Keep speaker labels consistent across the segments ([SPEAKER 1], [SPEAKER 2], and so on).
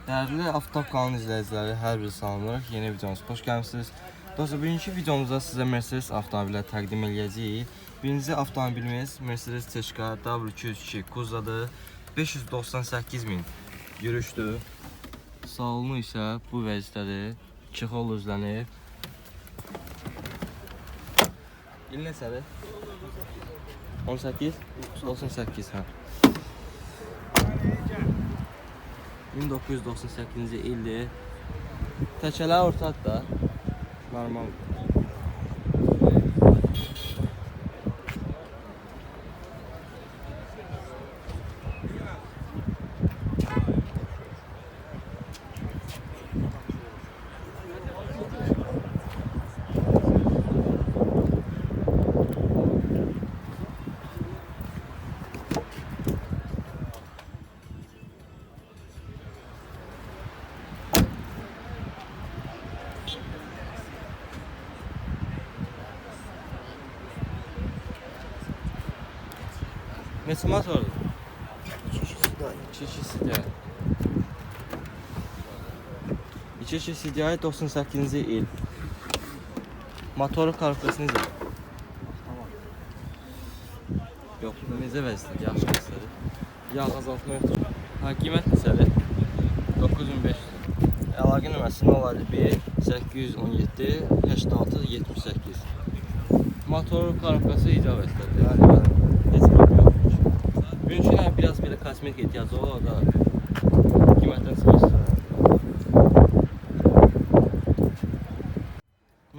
[SPEAKER 1] Değerli Aftab kanal izləyiciləri, hər bir salamlar. Yeni videomuza xoş gəlmisiniz. Dostlar, bugünkü videomuzda sizə Mercedes avtomobilləri təqdim edəcəyik. Birinci avtomobilimiz Mercedes T-Şka W202 Kuzadır. 598.000 yürüşdür. Salonu isə bu vəziyyətədir. Çexol üzlənib. İl neçədir? 18? 98 hə. 1998-ci ildir. Təkələr ortadır da. Normal. Neçə motordur? İki CDI. 2 CDI 98-ci il. Motoru karkası necə? Yox, necə vəziyyətdir? Yaxşı vəziyyətdir. Yağ azaltma yoxdur. Ha, qiymət neçədir? 9500. Əlaqə nömrəsi 051 817 86 78. Motoru karkası icra vəziyyətdir. Heç problem yox. Bugünkü biraz belə kosmetik ehtiyacı olur, o da qiymətdən çıxır.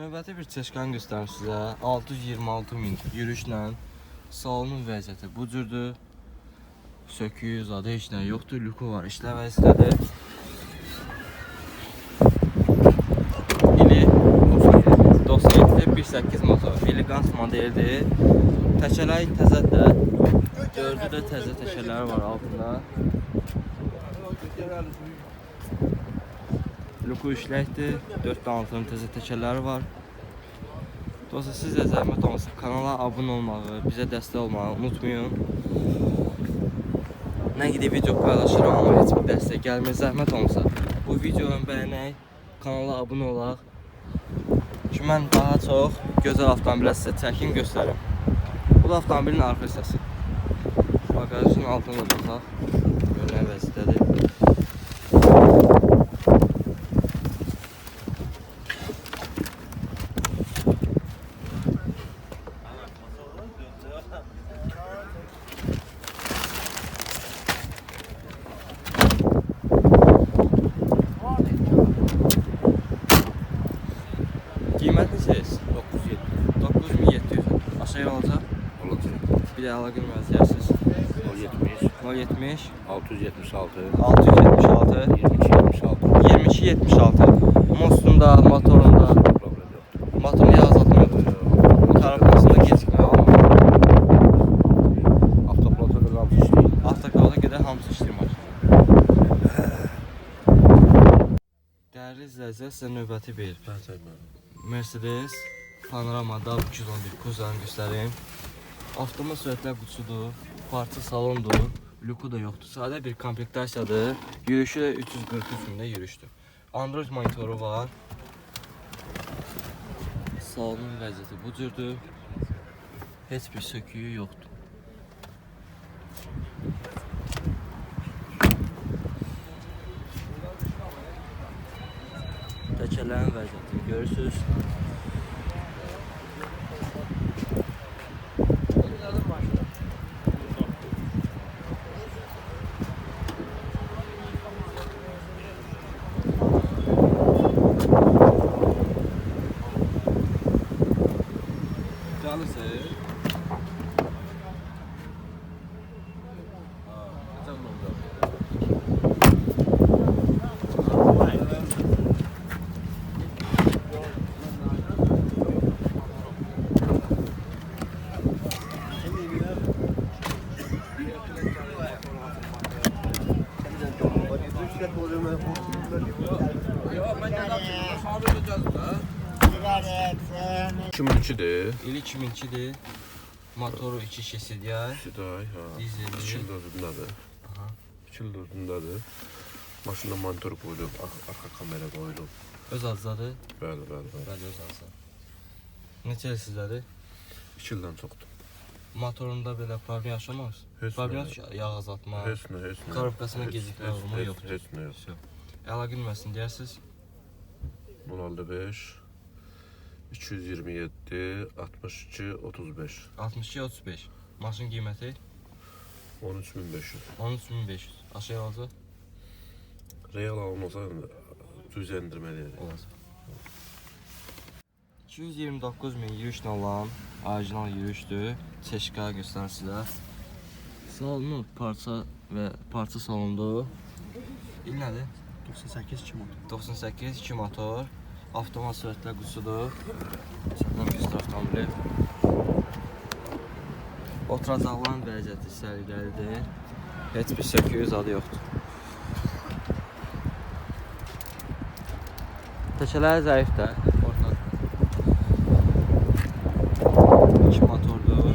[SPEAKER 1] Növbəti bir T-Şkanı göstərim sizə. 626.000 yürüşlə. Salonun vəziyyəti bu cürdür. Söküyü, zadı heç nə yoxdur. Lüku var, işlə vəziyyətədir. İli 97'de 1.8 motor. Elegans modeldir. Təkələr təzədir. 4'ü də təzə təkərləri var altında. Luku işləkdir. 4 altının təzə təkərləri var. Dostlar, siz də zəhmət olmasa kanala abunə olmağı, bizə dəstək olmağı unutmayın. Nə qədər video paylaşıram, amma heç bir dəstək gəlmir. Zəhmət olmasa bu videonu bəyənək, kanala abunə olaq ki, mən daha çox gözəl avtomobillər sizə çəkim göstərim. Bu da avtomobilin arxa hissəsi. Bagajın altına baxaq. Görünən vəziyyətədir. Qiymət neçəyiz? 9700. Aşağı olacaq?
[SPEAKER 2] Olacaq.
[SPEAKER 1] Bir də əlaqə nömrəsi
[SPEAKER 2] 070
[SPEAKER 1] 070
[SPEAKER 2] 676
[SPEAKER 1] 676
[SPEAKER 2] 22 76.
[SPEAKER 1] 2276. Mostunda, motorunda,
[SPEAKER 2] Problem yoxdur.
[SPEAKER 1] motorunu azaltmıyor. Karabasında gecikmə olmur.
[SPEAKER 2] Avtopilota da hamısı işləyir.
[SPEAKER 1] Avtokala qədər hamısı işləyir maşın. Dəyərli izləyicilər, sizə növbəti bir Mercedes Panorama W211 Kuzanı göstəreyim. Avtomat sürətlər qutusudur, parça salondur, lüku da yoxdur. Sadə bir komplektasiyadır. Yürüyüşü də 343.000-də yürüşdür. Android monitoru var. Salonun vəziyyəti bu cürdür. Heç bir söküyü yoxdur. Təkərlərin vəziyyətini görürsünüz. Canısı.
[SPEAKER 2] Kimin içidir?
[SPEAKER 1] İl 2002'dir. Motoru 2 CDI.
[SPEAKER 2] Siday, ha.
[SPEAKER 1] Dizeli.
[SPEAKER 2] 2 il dördündadır.
[SPEAKER 1] Aha.
[SPEAKER 2] 2 il dördündadır. Maşında monitör koydum, arka kamera koydum.
[SPEAKER 1] Öz adızadır.
[SPEAKER 2] Bəli, bəli, bəli.
[SPEAKER 1] Bəli, öz adıza. Neçə il sizdədir?
[SPEAKER 2] 2 ildən çoxdur.
[SPEAKER 1] Motorunda belə problem yaşamaz?
[SPEAKER 2] Heç
[SPEAKER 1] Problem
[SPEAKER 2] nə.
[SPEAKER 1] yoxdur, yağ azaltma,
[SPEAKER 2] Heç nə, heç nə.
[SPEAKER 1] korobkasına
[SPEAKER 2] Heç-
[SPEAKER 1] gecikmə
[SPEAKER 2] heç-
[SPEAKER 1] olma
[SPEAKER 2] heç-
[SPEAKER 1] yoxdur.
[SPEAKER 2] Heç nə yox.
[SPEAKER 1] Əlaqə nömrəsini deyərsiniz?
[SPEAKER 2] 055 227 62 35
[SPEAKER 1] 62-35. Maşın qiyməti
[SPEAKER 2] 13500.
[SPEAKER 1] 13500. Aşağı alacaq?
[SPEAKER 2] Real alınmasa cüzə endirməliydi.
[SPEAKER 1] Olacaq. 229 min yürüyüşlə olan orijinal yürüyüşdür. Çeşka göstərir sizə. Salonu parça salondu. İl nədir?
[SPEAKER 3] 98 2 motor.
[SPEAKER 1] 98 2 motor. Avtomat sürətlə qutusudur. Çətin göstər avtomobili. Oturacaqların vəziyyəti səliqəlidir. Heç bir söküyü zadı yoxdur. Təkələri zəifdir. Orta 2 motordur.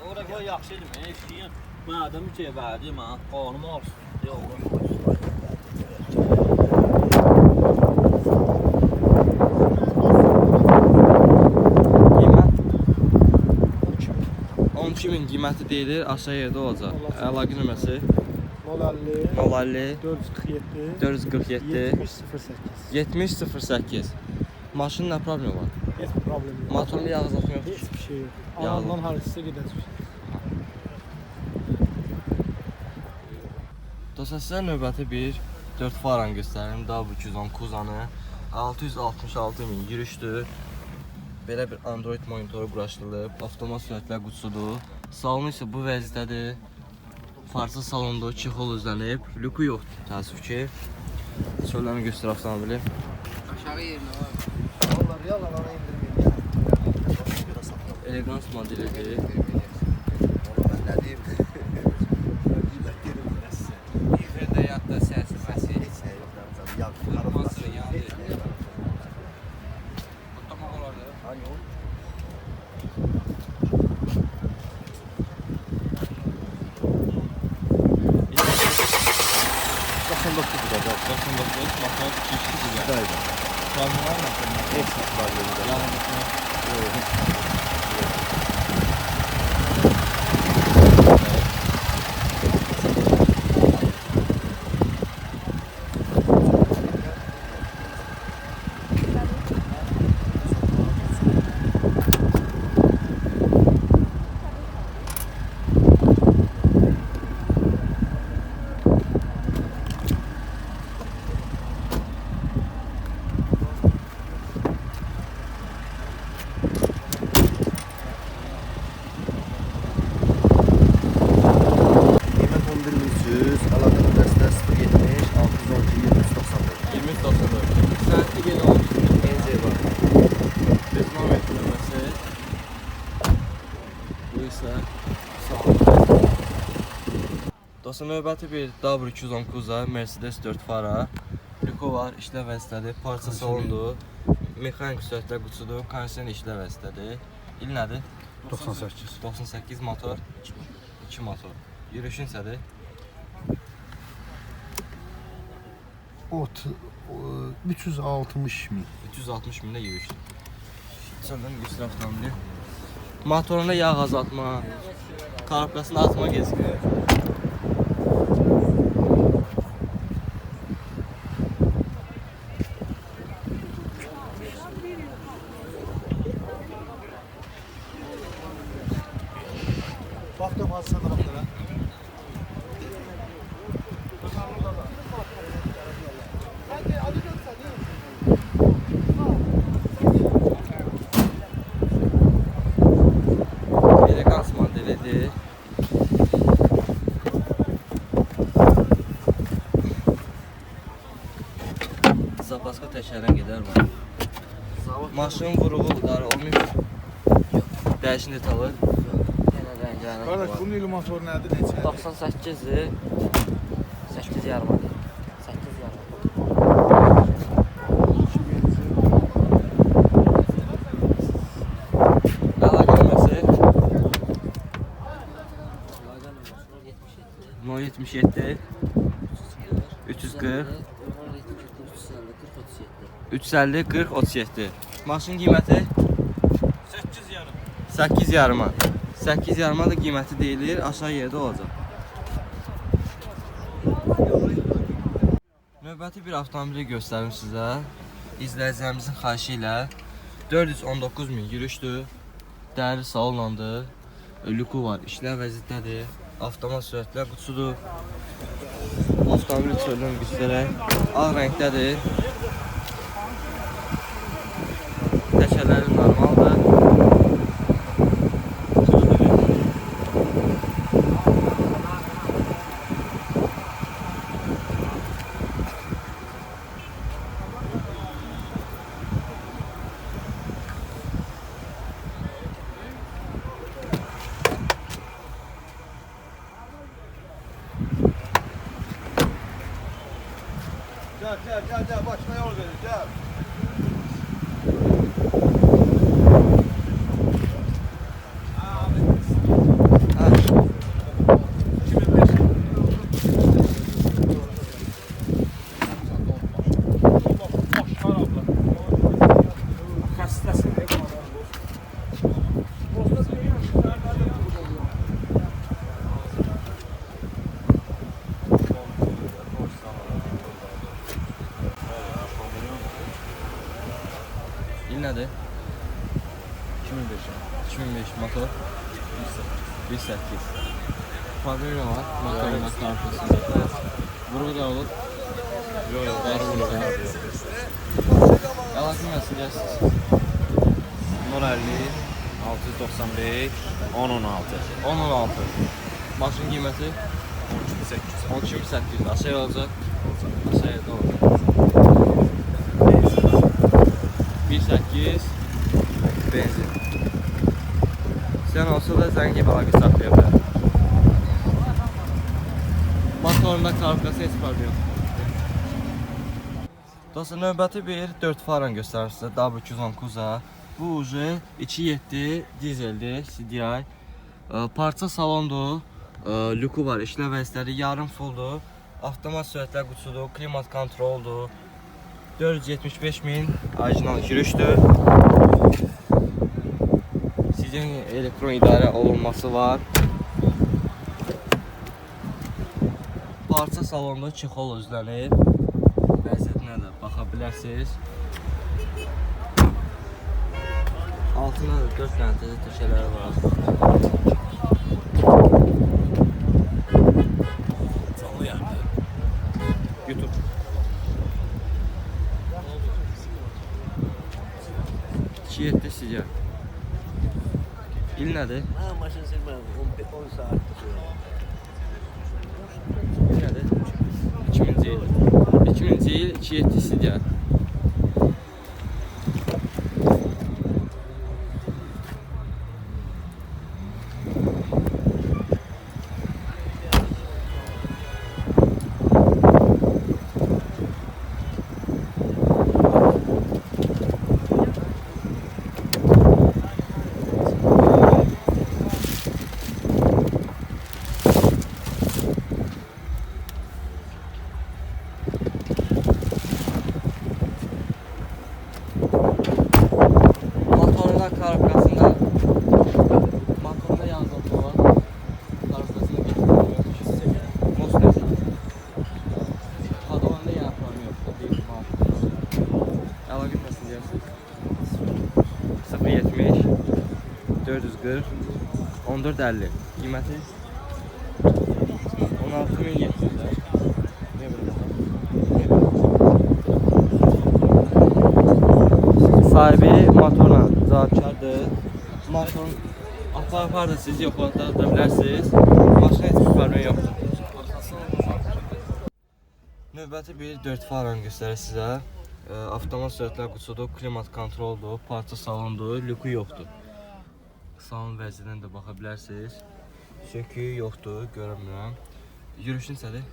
[SPEAKER 4] Orada yaxşıydı, mən işləyəm. Mən adam üçün verdi, mən qanım olsun.
[SPEAKER 1] Qiymət 12 min qiyməti deyilir, aşağı yerdə olacaq. Əlaqə nömrəsi
[SPEAKER 3] 050
[SPEAKER 1] 050
[SPEAKER 3] 447
[SPEAKER 1] 447
[SPEAKER 3] 70 08.
[SPEAKER 1] 7008. Maşının nə problemi var?
[SPEAKER 3] Heç bir problem yox.
[SPEAKER 1] Motorunda yağ azaltma yoxdur.
[SPEAKER 3] Heç bir şey yox.
[SPEAKER 1] Yağlı.
[SPEAKER 3] Alandan haricsə gedəcək.
[SPEAKER 1] Dostlar, sizə növbəti bir 4 faran göstərim. W210 Kuzanı 666 min yürüşdür. Belə bir Android monitoru quraşdırılıb. Avtomat sürətlə qutusudur. Salonu isə bu vəziyyətdədir. Parça salondur, çexol özlənib. Lüku yoxdur, təəssüf ki. Şöyləni göstər avtomobili.
[SPEAKER 5] Aşağı yerine var.
[SPEAKER 3] Onlar yalan ona indirməyin.
[SPEAKER 1] Elegans modelidir.
[SPEAKER 3] Ben ne diyeyim?
[SPEAKER 5] İfrede yatta sesi sesi.
[SPEAKER 3] Ya
[SPEAKER 5] Kırması yandı. Otomak olardı.
[SPEAKER 3] Hangi o?
[SPEAKER 1] Motor kişi güzel. Problem var mı?
[SPEAKER 3] Hepsi var.
[SPEAKER 1] Yanında.
[SPEAKER 3] Qiymət 11100, əlaqə nömrəsi də 070 612 795.
[SPEAKER 1] 2094. Sənətli gel olmuş.
[SPEAKER 3] NC var.
[SPEAKER 1] Beznomet nömrəsi. Bu isə sağ. Dostlar, növbəti bir W210 Kuza Mercedes 4 fara. Lüko var, işlə vəziyyətdədir. Parça salondur. Mexanik sürətlə qutusudur. Kondisioner işlə vəziyyətdədir. İl nədir?
[SPEAKER 3] 98.
[SPEAKER 1] 98 motor, 2 motor. Yürüyüşün sədir.
[SPEAKER 3] 360 min.
[SPEAKER 1] 360 mində yürüyüşdür. Sonra göstər avtomobili. Motorunda yağ azaltma, korobkasını atma gecikmə.
[SPEAKER 3] Baktım hazırsa da baktılar.
[SPEAKER 1] Elegans modelidir. zapaska təkərdən gedər var. Maşının vuruğu udarı olmayıb. Dəyişin detalı. Yenə rənglərini
[SPEAKER 3] Qardaş,
[SPEAKER 1] var.
[SPEAKER 3] bunun illuminatoru nədir, neçədir?
[SPEAKER 1] 98-dir. 8 yarımadır. 8 yarım. Əlaqə nömrəsi 077 340 350 40 37. Maşın qiyməti
[SPEAKER 4] 8 yarım.
[SPEAKER 1] 8 yarıma. 8 yarıma da qiyməti deyilir, aşağı yerdə olacaq. Növbəti bir avtomobili göstərim sizə. İzləyicilərimizin xahişi ilə 419 min yürüşdür. Dəri salonlandı. Lüku var, işlər vəziyyətdədir. Avtomat sürətlər qutusudur. Avtomobil çöldən göstərək. Ağ rəngdədir. Təkərləri normaldır.
[SPEAKER 3] Gel, başına yol verin, gel.
[SPEAKER 1] İl nədir? 2005 motor 1.8. Fabrika var, motorun arkasında. Vuruğu da olur. Yok, əlaqə nömrəsi deyəsiniz.
[SPEAKER 4] 050 695 1016.
[SPEAKER 1] 10-16. Maşın qiyməti 12.800. Aşağı olacaq. Aşağı yerdə olacaq. 1.8 benzin. Sən olsa da zəngi əlaqə saxlaya bilər. Motorunda karabkası heç problem yox. Dostlar, növbəti bir 4 faran göstərir sizə W210 Kuza. Bu ucu 2.7 dizeldir, CDI. Parça salondur, lüku var, işlə vəziyyətləri yarım fulldur. Avtomat sürətlər qutusudur, klimat kontroldur. 475 min orijinal yürüşdür. Sizin elektron idarə olunması var. Parça salonda çexol üzlənir. Vəziyyətinə də baxa bilərsiniz. Altında da 4 dənə təzə təkərləri var.
[SPEAKER 4] Canlı yəni.
[SPEAKER 1] YouTube. Çiyetdə sizə. İl nədir?
[SPEAKER 3] Ha, maşın silməyəm, 10 saatdir.
[SPEAKER 1] İl nədir? 2000-ci il. 2000-ci il 2.7 sizə. Motorlar karabkasında motorda yazılma var. Karabkasını getirmiyor. Mosnesi. Kadavanda yana problem yok. O değil əlaqə nasıl deyərsiniz? 070 440 1450. Qiyməti 16.700. Sahibi motorla cavabkardır. Motorun aparda siz yoxlada bilərsiniz. Maşına heç bir problem yoxdur. Növbəti bir 4 faran göstərir sizə. Avtomat sürətlər qutusudur, klimat kontroldur, parça salondur, lüku yoxdur. Salon vəziyyətinə də baxa bilərsiniz. Söküyü yoxdur, görünmürəm. Yürüyüşün sədir.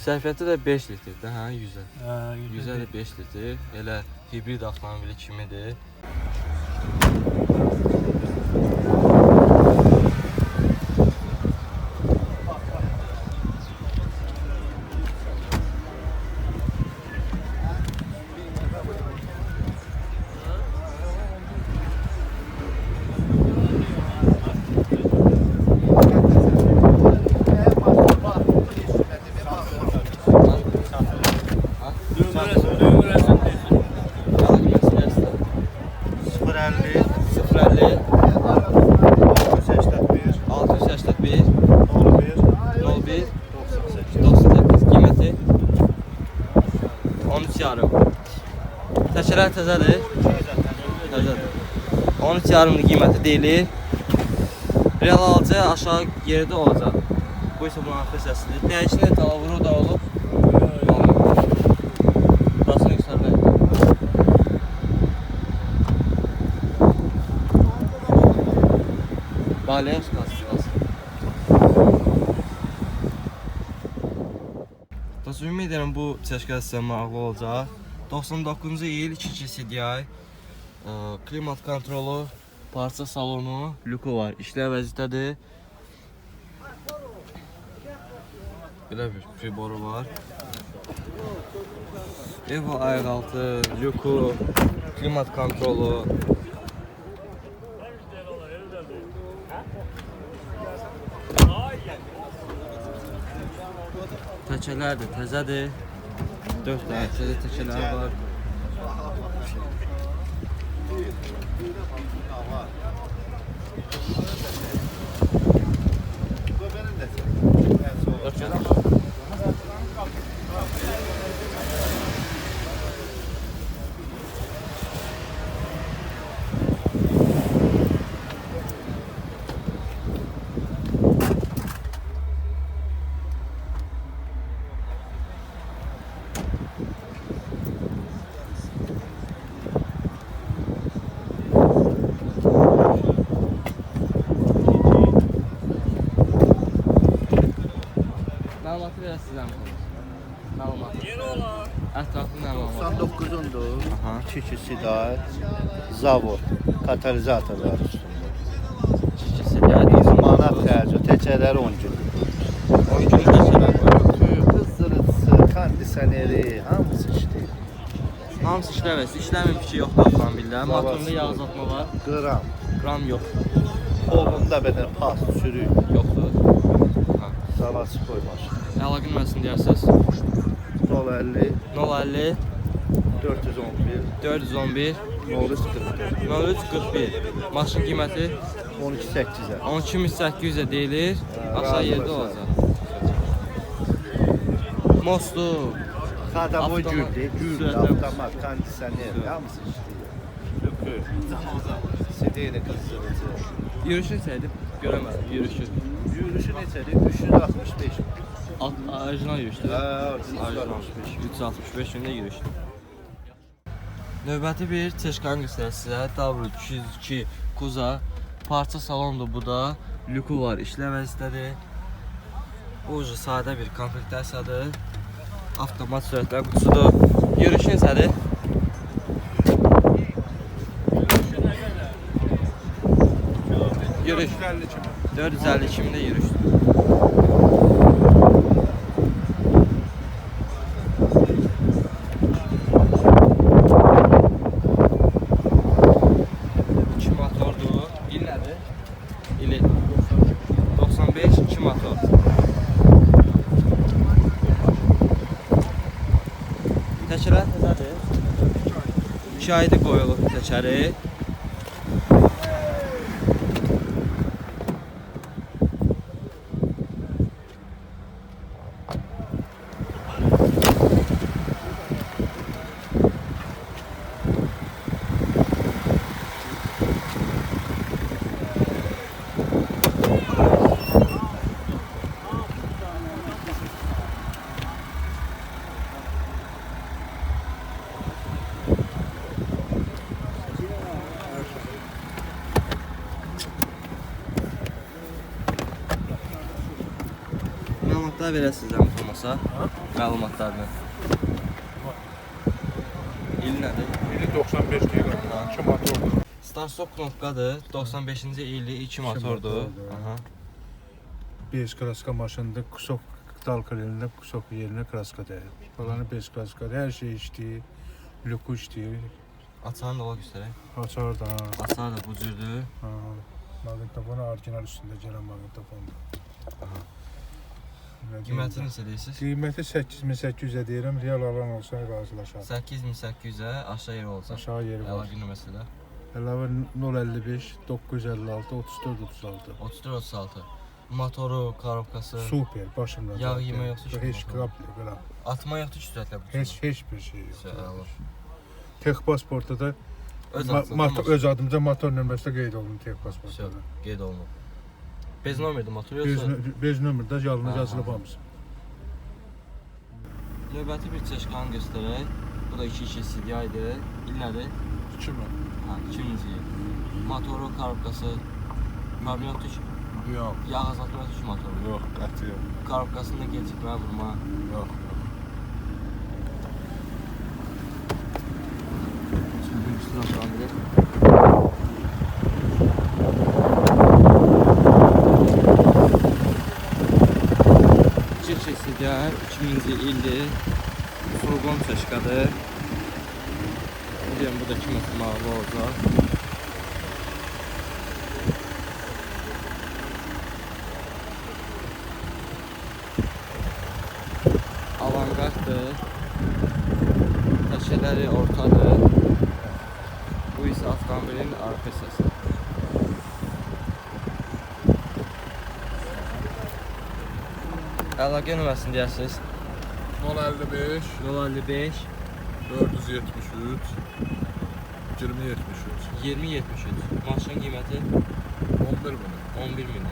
[SPEAKER 1] Sərfiyyatı da 5 litrdir, hə, 100-ə. 100-ə də 5 litr, elə hibrid avtomobili kimidir. Təkələr təzədir. 13,5 qiyməti deyilir. Real alıcı aşağı yerdə olacaq. Bu isə bunun arxa səsidir. Dəyişini talavuru da olub. Burasını yüksəlmək. Balaya çıxasın. Ümid edirəm bu çəkə sizə maraqlı olacaq. 99-cu il 2 CDI, klimat kontrolu, parça salonu, lüku var, işləv vəziyyətədir. Belə bir priboru var. Evo ayaqaltı, lüku, klimat kontrolu. Təkələr də təzədir. 4 dənə təzə təkələr var. Məlumatı verə sizdən məlumat. Yeni olar. Ətraflı məlumat.
[SPEAKER 3] 99-undur. 2 CDI, zavod, katalizatorlar üstündə.
[SPEAKER 1] 2 CDI,
[SPEAKER 3] 100 manat xərci, təkələri 10 gün.
[SPEAKER 1] 10 günlük təkələr var.
[SPEAKER 3] Qızdırıcısı, kondisioneri, hamısı işləyir.
[SPEAKER 1] Hamısı işləməsi, işləmir bir şey yoxdur avtomobildə. Motorunda yağ azaltma var. Qram yoxdur.
[SPEAKER 3] Oğlunda belə pas, sürük.
[SPEAKER 1] Yoxdur.
[SPEAKER 3] Zavası koymaş.
[SPEAKER 1] Əlaqə nömrəsini deyərsiniz.
[SPEAKER 3] 050
[SPEAKER 1] 050
[SPEAKER 3] 411
[SPEAKER 1] 411
[SPEAKER 3] 0341
[SPEAKER 1] 0341. Maşın qiyməti
[SPEAKER 3] 12800'e.
[SPEAKER 1] 12800-ə deyilir. Aşağı yerdə olacaq. Mostu.
[SPEAKER 3] Kadavoy
[SPEAKER 1] Avtomat,
[SPEAKER 3] güldü,
[SPEAKER 1] sürətlə-
[SPEAKER 3] avtomat, kondisioner, hamısı işləyir. Lükü, sideyini qızdırıcı.
[SPEAKER 1] Yürüyüşün səydi, görəmədim yürüyüşü.
[SPEAKER 3] Yürüyüşü neçədir? 365.
[SPEAKER 1] Orijinal yürüyüşdür.
[SPEAKER 3] Orijinal.
[SPEAKER 1] 365 gündə yürüyüşdür. Növbəti bir Teşkanı göstərir sizə. W202 Kuza. Parça salondur bu da. Lüku var, işləv vəziyyətədir. Bu ucu sadə bir komplektasiyadır. Avtomat sürətlər qutusudur. Yürüyüşün sədir. Yürüyüş. 450 kimdə yürüyüşdür. İki motordur. İl nədir? İli 95 2 motor. Təkərlər təzədir. 2 aydır qoyulub təkəri. Məlumatlar verəsiniz zəhmət olmasa. Məlumatlarını. İl nədir?
[SPEAKER 6] İli 95 deyil. 2 motordur.
[SPEAKER 1] Start-stop knopkadır. 95-ci illi 2 motordur. Aha.
[SPEAKER 6] 5 kraska maşınında kusok dalka yerində kusok yerinə kraska dəyir. Falanı 5 kraskadır. Hər şey işləyir. Lüku işləyir.
[SPEAKER 1] Açarını da ola göstərək.
[SPEAKER 6] Açar da.
[SPEAKER 1] Açar da bu cürdür.
[SPEAKER 6] Ha. Maqnitofon orijinal üstündə gələn maqnitofondur.
[SPEAKER 1] Qiyməti neçə deyirsiniz?
[SPEAKER 6] Qiyməti 8800-ə deyirəm. Real alan olsa razılaşar.
[SPEAKER 1] 8800-ə aşağı yeri olacaq.
[SPEAKER 6] Aşağı yeri var.
[SPEAKER 1] Əlaqə nömrəsi də.
[SPEAKER 6] Əlavə 055 956 34 36.
[SPEAKER 1] 34-36. Motoru, korobkası.
[SPEAKER 6] Super, başımda.
[SPEAKER 1] Yağ yemək yoxsa ki?
[SPEAKER 6] Heç qaplı belə.
[SPEAKER 1] Atma yoxdur ki, sürətlə bu.
[SPEAKER 6] Heç bir şey yox.
[SPEAKER 1] Olur.
[SPEAKER 6] Tex pasportda da öz adımca motor nömrəsi də qeyd olunur Tex pasportda.
[SPEAKER 1] Qeyd olunur. Bez nömrədir motor yoxsa?
[SPEAKER 6] Bez nömrədə yalnız yazılıb hamısı.
[SPEAKER 1] Növbəti bir çeşkanı göstərək. Bu da 2.2 CDI-dir. İl nədir?
[SPEAKER 6] 2000.
[SPEAKER 1] Ha, 2000-ci il. Motoru, korobkası. Problem yoxdur ki?
[SPEAKER 6] Yox.
[SPEAKER 1] Yağ azaltma yoxdur ki motoru?
[SPEAKER 6] Yox, qəti yox.
[SPEAKER 1] Korobkasında gecikmə, vurma.
[SPEAKER 6] Yox.
[SPEAKER 1] Şimdi üstüne falan bilir. CDI 2000-ci ildir. Furgon çeşkadır. Bilirəm, bu da kiməsə mavi olacaq. Avantgarddır. Təşələri ortadır. Bu isə avtomobilin arxa hissəsi. Əlaqə nömrəsini deyərsiniz.
[SPEAKER 6] 055
[SPEAKER 1] 055
[SPEAKER 6] 473 2073
[SPEAKER 1] 2073. Maşın qiyməti
[SPEAKER 6] 11 min.
[SPEAKER 1] 11 min.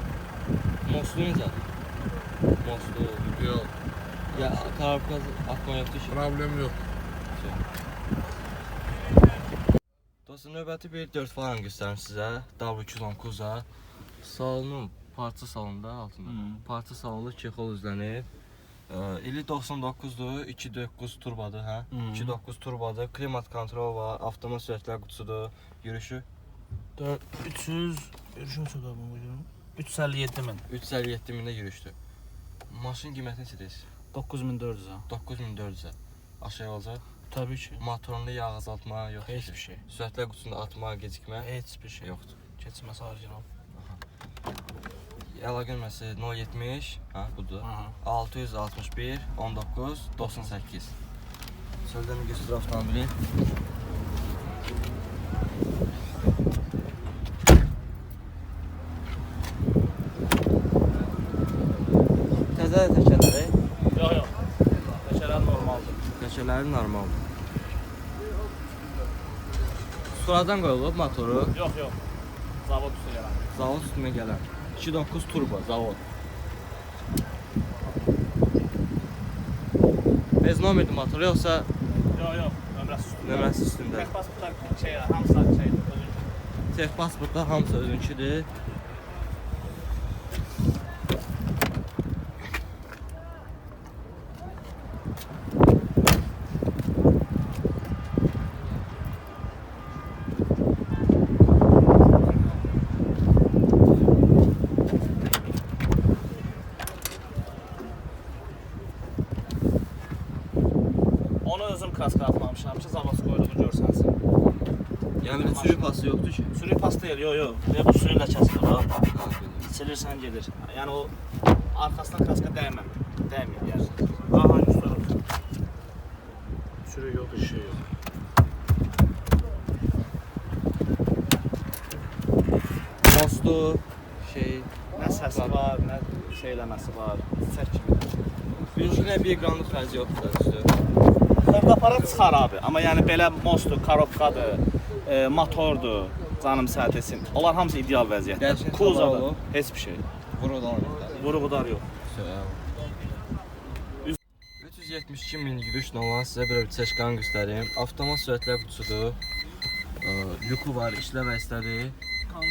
[SPEAKER 1] Moslu necədir? Moslu.
[SPEAKER 6] Yox.
[SPEAKER 1] Ya korobka atma yoxdur ki.
[SPEAKER 6] Problem yox.
[SPEAKER 1] Dostlar, növbəti bir 4 falan göstərim sizə. W210 Kuza. Salonun parça salonunda altında. Parça salonunda kexol üzlənib. İli 99-dur, 2.9 turbadır, hə? 2.9 turbadır, klimat kontrol var, avtomat sürətlər qutusudur, yürüşü
[SPEAKER 7] 357 min.
[SPEAKER 1] 357 mində yürüşdür. Maşın qiyməti neçə deyirsiz?
[SPEAKER 7] 9400'a.
[SPEAKER 1] 9400-ə. Aşağı olacaq.
[SPEAKER 7] Tabii ki.
[SPEAKER 1] Motorunda yağ azaltma yoxdur.
[SPEAKER 7] Hiçbir şey.
[SPEAKER 1] Sürətlər qutusunda atma, gecikmə
[SPEAKER 7] Hiçbir şey.
[SPEAKER 1] yoxdur.
[SPEAKER 7] Geçmesi orijinal.
[SPEAKER 1] Əlaqə nömrəsi 070, hə, budur. 661 19 98. Sözdən göstər avtomobili. Təzədir təkərləri.
[SPEAKER 7] Yok. Teşekkürler normaldir.
[SPEAKER 1] Təkərləri normaldır. Sonradan qoyulub motoru.
[SPEAKER 7] Yok. Zavod üstü gelen.
[SPEAKER 1] Zavod üstünə gələn 2.9 turbo zavod. Bez nomerli motoru yoxsa
[SPEAKER 7] Yok. Nömrəsi üstü.
[SPEAKER 1] nömrəsi üstündə?
[SPEAKER 7] Tek pasportlar şey, hamısı şeydir. Özünki.
[SPEAKER 1] Tex pasportlar hamısı özünkidir.
[SPEAKER 7] Onu özüm kaska atmamışam ki, zavod koyduğunu görsənsin.
[SPEAKER 1] Yəni bir sürü pası yoxdur ki.
[SPEAKER 7] Sürü pas değil, yok. Ve bu sürü ilə kəsilir ha. Silirsən gedir. Yəni o arkasından kaska dəymir yer. Aha, üstü. Sürü yok, bir şey yok.
[SPEAKER 1] Mostu şey
[SPEAKER 7] Nə səsi var, nə şeyləməsi var. Sək kimi.
[SPEAKER 1] Üzünə 1 qramlıq xərci yoxdur üstü.
[SPEAKER 7] Xırda para çıxar abi. Amma yəni belə mostdur, korobkadır, motordur, canım səhət etsin. Onlar hamısı ideal vəziyyətdə.
[SPEAKER 1] Dəyişən
[SPEAKER 7] Kuzada
[SPEAKER 1] xalar
[SPEAKER 7] heç bir şey.
[SPEAKER 1] Vurudan.
[SPEAKER 7] Vuruqudar yox.
[SPEAKER 1] 372 min yürüyüşlə olan sizə bir çeşkanı göstərim. Avtomat sürətlər qutusudur. Lüku var, işləv istədir.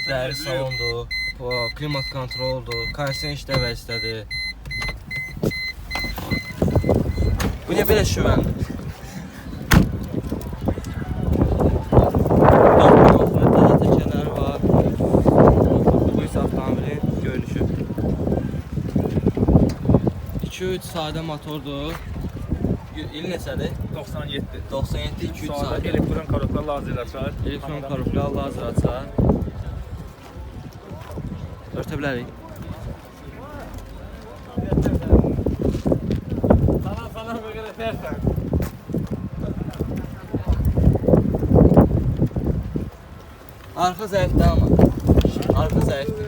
[SPEAKER 1] Dəri salondur, klimat kontroldur, kondisioner işləv istədir. Bu niyə belə şüvəndir? 4 metrdə təkərləri var. Bu isə avtomobilin görünüşü. 2-3 sadə motordur. İl neçədir?
[SPEAKER 7] 97.
[SPEAKER 1] 97, 2-3
[SPEAKER 7] Sonra
[SPEAKER 1] sadə.
[SPEAKER 7] elektron koroklar lazer açar.
[SPEAKER 1] Elektron koruklar lazer açar. Örtə bilərik.
[SPEAKER 7] Sana böyle dersen.
[SPEAKER 1] Arxa zəifdir amma. Arxa zəifdir.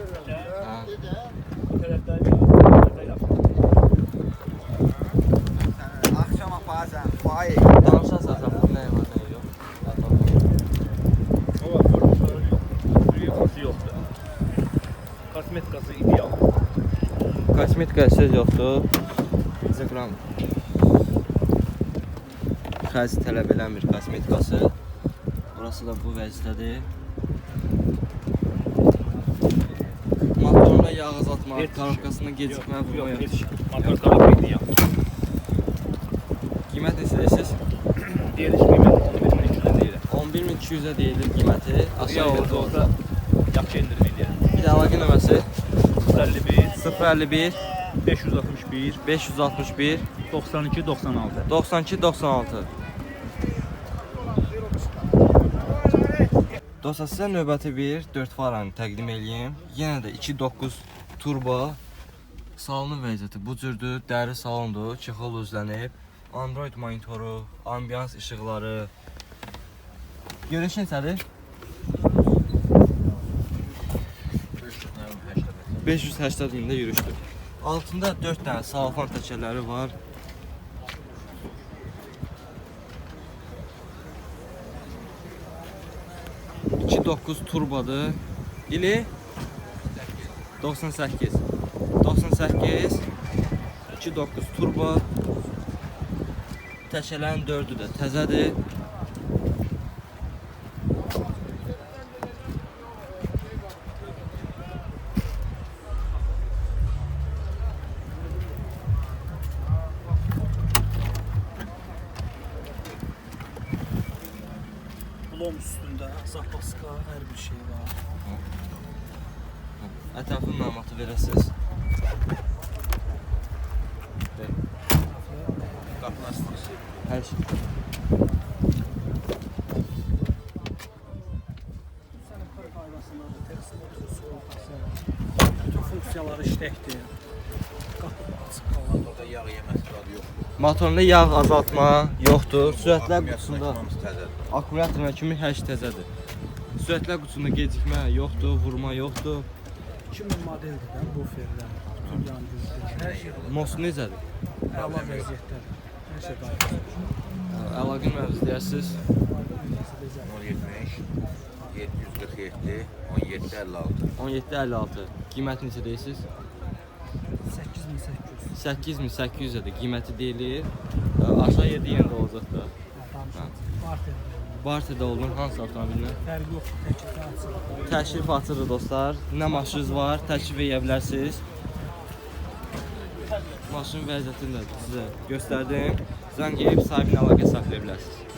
[SPEAKER 1] Hə.
[SPEAKER 5] Akşam aparsan, vay.
[SPEAKER 1] Danışarsan sən bu nə var, nə yox.
[SPEAKER 7] O var, görmüşlər yox. Büyük yoxdur. Kosmetikası ideal.
[SPEAKER 1] Kosmetika söz yoxdur. Bizə qram. Xərc tələb eləmir kosmetikası. Burası da bu vəziyyətədir. Motorunda yağ azaltma, korobkasında gecikmə, vurma yox.
[SPEAKER 7] Motor korokla ideal.
[SPEAKER 1] Qiymət neçə deyirsiniz?
[SPEAKER 7] Geliş kıymet 11.300 değil.
[SPEAKER 1] 11.200-ə deyilir qiyməti.
[SPEAKER 7] Ya
[SPEAKER 1] Aşağı
[SPEAKER 7] orada
[SPEAKER 1] yerdə
[SPEAKER 7] olsa
[SPEAKER 1] olsa.
[SPEAKER 7] yapça indirim edir.
[SPEAKER 1] Bir də əlaqə nömrəsi
[SPEAKER 7] 51
[SPEAKER 1] 051
[SPEAKER 7] 561
[SPEAKER 1] 561
[SPEAKER 7] 92 96.
[SPEAKER 1] 92 96. Dostlar, sizə növbəti bir 4 faranı təqdim eləyim. Yenə də 2.9 turbo. Salonun vəziyyəti bu cürdür. Dəri salondur, çexol üzlənib. Android monitoru, ambiyans işıqları. Görüş neçədir? 580 mində yürüşdür. Altında 4 dənə salfan təkərləri var. ...2.9 turbodur. İli 98. 98 2.9 turbo. Təkələrin 4'ü də təzədir.
[SPEAKER 7] Blom üstünde zapaska her bir şey var.
[SPEAKER 1] Ətraflı məlumatı verəsiniz. Hər şey.
[SPEAKER 7] Bütün funksiyaları işləkdir. Qapı açıq qalır.
[SPEAKER 3] Orada yağ yeməsi var, yox.
[SPEAKER 1] Motorunda yağ azaltma yoxdur. Sürətlər qutusunda
[SPEAKER 3] Hamısı təzədir.
[SPEAKER 1] akkumulyatoruna kimi hər şey təzədir. Sürətlər qutusunda gecikmə yoxdur, vurma yoxdur.
[SPEAKER 7] 2000 modeldir də bu ferlər. Bütün yan düzdür. Hər şey
[SPEAKER 1] Mostu necədir?
[SPEAKER 7] əla vəziyyətdə. Hər şey qayıtır.
[SPEAKER 1] Əlaqə nömrənizi deyərsiniz.
[SPEAKER 3] 070 747 1756.
[SPEAKER 1] 1756. Qiyməti neçə deyirsiniz?
[SPEAKER 7] 8800.
[SPEAKER 1] 8800-ədir qiyməti deyilir. Aşağı yerdə yenə olacaq da.
[SPEAKER 7] Barter.
[SPEAKER 1] Barterdə olur hansı avtomobillə?
[SPEAKER 7] Fərqi yoxdur. Təklifə açıq.
[SPEAKER 1] Təklif açırıq dostlar. Nə maşınınız var, təklif edə bilərsiniz. Maşının vəziyyətini də sizə göstərdim. Zəng edib sahibinə əlaqə saxlaya bilərsiniz.